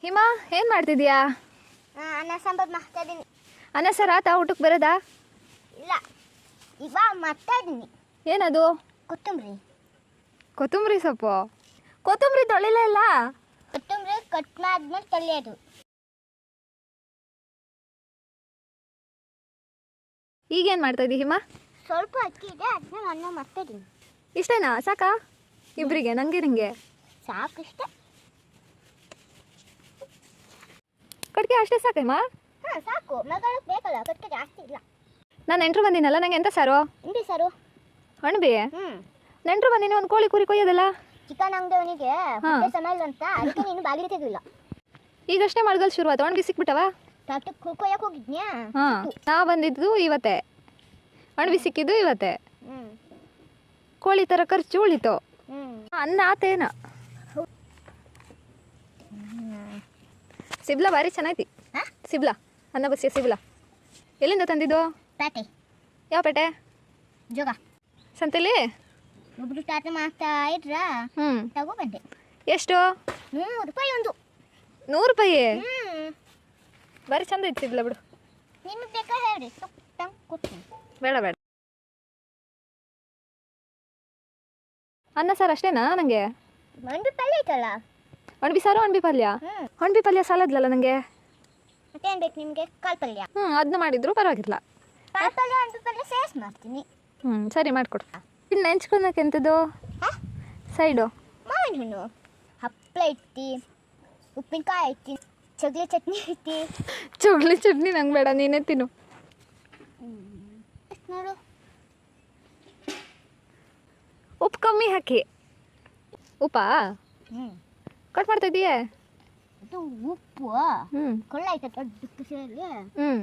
ಹಿಮಾ ಏನು ಮಾಡ್ತಿದ್ಯಾ? ಅನ್ನ ಸಾಂಬಾರು ಮಾಡ್ತಾ ಇದ್ದೀನಿ. ಅನ್ನ ಸಾರು ಆತಾ? ಊಟಕ್ಕೆ ಬರೋದಾ? ಇಲ್ಲ, ಇವಾಗ ಮಾಡ್ತಾ ಇದ್ದೀನಿ. ಏನದು? ಕೊತ್ತಂಬರಿ. ಕೊತ್ತಂಬರಿ ಸೊಪ್ಪು? ಕೊತ್ತಂಬರಿ ತೊಳಿಲೇ ಇಲ್ಲ. ಕೊತ್ತಂಬರಿ ಕಟ್ ಮಾಡಿದ್ಮೇಲೆ ತೊಳೆಯೋದು. ಈಗೇನು ಮಾಡ್ತಾ ಇದ್ದೀವಿ ಹಿಮಾ? ಸ್ವಲ್ಪ ಅಕ್ಕಿ ಇದೆ, ಅದನ್ನ ಅನ್ನ ಮಾಡ್ತಾ ಇದ್ದೀನಿ. ಇಷ್ಟೇನಾ? ಸಾಕಾ ಇಬ್ಬರಿಗೆ? ನನಗೆ ನಿಂಗೆ ಸಾಕು ಇಷ್ಟ. ಕಟ್ಗೆ ಅಷ್ಟೇ ಸಾಕು ಹಿಮಾ? ಹಾಂ ಸಾಕು, ಮಗಳಿಗೆ ಬೇಕಲ್ಲ, ಕಟ್ಗೆ ಜಾಸ್ತಿ ಇಲ್ಲ. ನಾನು ನೆಂಟರು ಬಂದಿನಲ್ಲ, ನಂಗೆ ಎಂತ ಸಾರು? ಇಂಡಿ ಸಾರು. ಅಣ್ಬಿ ನೆಂಟರು ಬಂದಿನಿ, ಒಂದು ಕೋಳಿ ಕುರಿ ಕೊಯ್ಯೋದಲ್ಲ. ಚಿಕನ್ ಅಂಗಡಿಯವನಿಗೆ ಸಮಯ ಇಲ್ಲ ಅಂತ ಅದಕ್ಕೆ ನೀನು ಬಾಗಿಲು ತೆಗಿಲ್ಲ. ಈಗಷ್ಟೇ ಮಳೆಗಾಲ ಶುರು ಆಯ್ತು, ಒಣಗಿ ಸಿಕ್ಬಿಟ್ಟವ. ತಾಟಕ್ಕೆ ಕೊಯ್ಯಕ್ಕೆ ಹೋಗಿದ್ನ್ಯಾ? ಹಾಂ, ನಾ ಬಂದಿದ್ದು ಇವತ್ತೇ, ಅಣ್ಬಿ ಸಿಕ್ಕಿದ್ದು ಇವತ್ತೇ. ಕೋಳಿ ಥರ ಖರ್ಚು ಉಳಿತು. ಅನ್ನ ಆತೇನ? ಸಿಬ್ಲ ಭಾರಿ ಚೆನ್ನಾಯ್ತಿ. ಸಿಬ್ಲ, ಅನ್ನ ಬಸ್ಸಿಯ ಸಿಬ್ಲ ಎಲ್ಲಿಂದ ತಂದಿದ್ದು? ಪೇಟೆ. ಯಾವ ಪೇಟೆ? ಜೋಗ ಸಂತೆಲಿ ಒಬ್ರು ಸ್ಟಾರ್ಟ್ ಮಾಡ್ತಾ ಇದ್ರ ತಗೊಬಂದೆ. ಎಷ್ಟು? 100 ರೂಪಾಯಿ ಒಂದು. 100 ರೂಪಾಯಿ? ಭಾರಿ ಚಂದ ಇತ್ತು ಸಿಬ್ಲ ಬಿಡು. ನಿಮಗೆ ಬೇಕಾ ಹೇಳಿ, ಕೊಡ್ತೀನಿ. ಬೇಡ ಬೇಡ. ಅನ್ನ ಸಾರು ಅಷ್ಟೇನಾ ನನಗೆ? ಒಂದು ಪಲ್ಯ ಐತಲ್ಲ. ಅಣ್ಬಿ ಸಾರು, ಅಣ್ಬಿ ಪಲ್ಯ. ಅಣ್ಬಿ ಪಲ್ಯ ಸಾಲದ್ಲಲ್ಲ ನನಗೆ. ಮತ್ತೇನು ಬೇಕು ನಿಮಗೆ? ಕಾಳು ಪಲ್ಯ. ಅದನ್ನ ಮಾಡಿದ್ರು ಪರವಾಗಿಲ್ಲ. ಕಾಳು ಪಲ್ಯ ಅಣ್ಬಿ ಪಲ್ಯ ಸೇರಿಸಿ ಮಾಡ್ತೀನಿ. ಸರಿ ಮಾಡಿಕೊಡು. ಇನ್ನು ನೆಂಚ್ಕೊಳಕ್ಕೆ ಎಂಥದ್ದು ಸೈಡು? ಮಾವಿನ ಹಣ್ಣು, ಹಪ್ಪಳ ಐತಿ, ಉಪ್ಪಿನಕಾಯಿ ಐತಿ, ಚಗ್ಲಿ ಚಟ್ನಿ ಐತಿ. ಚುಗ್ಲಿ ಚಟ್ನಿ ನಂಗೆ ಬೇಡ, ನೀನೇ ತಿನ್ನು. ನೋಡು, ಉಪ್ಪು ಕಮ್ಮಿ ಹಾಕಿ. ಉಪ್ಪಾ? ಕಟ್ ಮಾಡ್ತಾ ಇದೀಯೇ? ಇದು ಉಪ್ಪು ಕೊಳ್ಳ ಐತೆ ದೊಡ್ಡ ಕಿಸೆಯಲ್ಲಿ,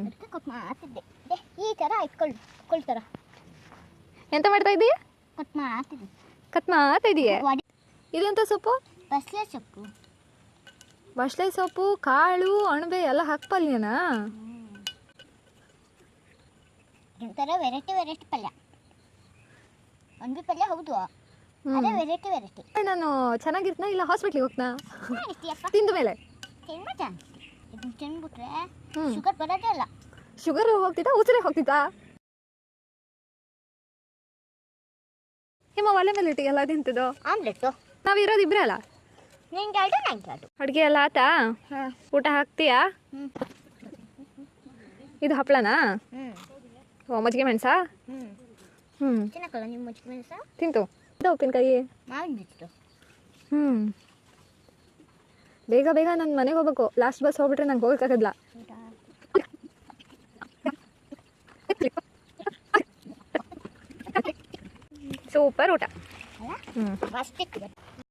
ಅದಕ್ಕೆ ಕಟ್ ಮಾಡ್ತಿದ್ದೆ. ಈ ಥರ ಇಟ್ಕೊಳ್ತಾರ. ಎಂತ ಮಾಡ್ತಾ ಇದ್ದೀಯ? ಕಟ್ ಮಾಡ್ತಿದ್ದೆ. ಕಟ್ ಮಾಡ್ತಾ ಇದೀಯೇ? ಇದೆಂತ ಸೊಪ್ಪು? ಬಸಳೆ ಸೊಪ್ಪು. ಬಸಳೆ ಸೊಪ್ಪು, ಕಾಳು, ಅಣಬೆ ಎಲ್ಲ ಹಾಕ್ಪಲ್ಯನಾ? ಒಂಥರ ವೆರೈಟಿ ಪಲ್ಯ. ಅಣಬೆ ಪಲ್ಯ ಹೌದು, ಅದೇ ವೆರೈಟಿ. ನಾನು ಚೆನ್ನಾಗಿರ್ತನ ಇಲ್ಲ ಹಾಸ್ಪಿಟ್ಲಿಗೆ ಹೋಗ್ತಾ ಚೆನ್ನಾಗಿರ್ತೀಯಪ್ಪ. ತಿಂದ ಮೇಲೆ ಇದನ್ನ ತಿಂದ್ಬಿಟ್ರೆ ಶುಗರ್ ಬರೋದೇ ಇಲ್ಲ. ಶುಗರ್ ಹೋಗ್ತಿದ್ದ, ಉಸಿರೇ ಹೋಗ್ತಿದ್ದ. ಹಿಮ ಒಲೆ ಮೇಲೆ ಇಟ್ಟಿಗೆಲ್ಲ ತಿಂತಿದ್ದು. ಆಮ್ಲೆಟ್ಟು. ನಾವಿರೋದು ಇಬ್ಬರೇ ಅಲ್ಲ? ನಿಂಗೆ ಎರಡು, ನಂಗೆ ಎರಡು. ಅಡುಗೆ ಎಲ್ಲ ಆತಾ? ಊಟ ಹಾಕ್ತೀಯಾ? ಇದು ಹಪ್ಪಳನಾ? ಓ, ಮಜ್ಜಿಗೆ ಮೆಣಸಾ? ತಿನ್ನಕ್ಕಲ್ಲ ನಿಮ್ಮ ಮಜ್ಜಿಗೆ ಮೆಣಸ? ತಿಂತು. ಉಪ್ಪಿನಕಾಯಿ? ಮಾವಿನ ಬಿಟ್ಟು. ಬೇಗ ಬೇಗ ನನ್ನ ಮನೆಗೆ ಹೋಗ್ಬೇಕು. ಲಾಸ್ಟ್ ಬಸ್ ಹೋಗ್ಬಿಟ್ರೆ ನಂಗೆ ಹೋಗೋಕ್ಕಾಗಲ್ಲ. ಸೂಪರ್ ಊಟ. ಅಲ್ಲ? ಅಷ್ಟೇ.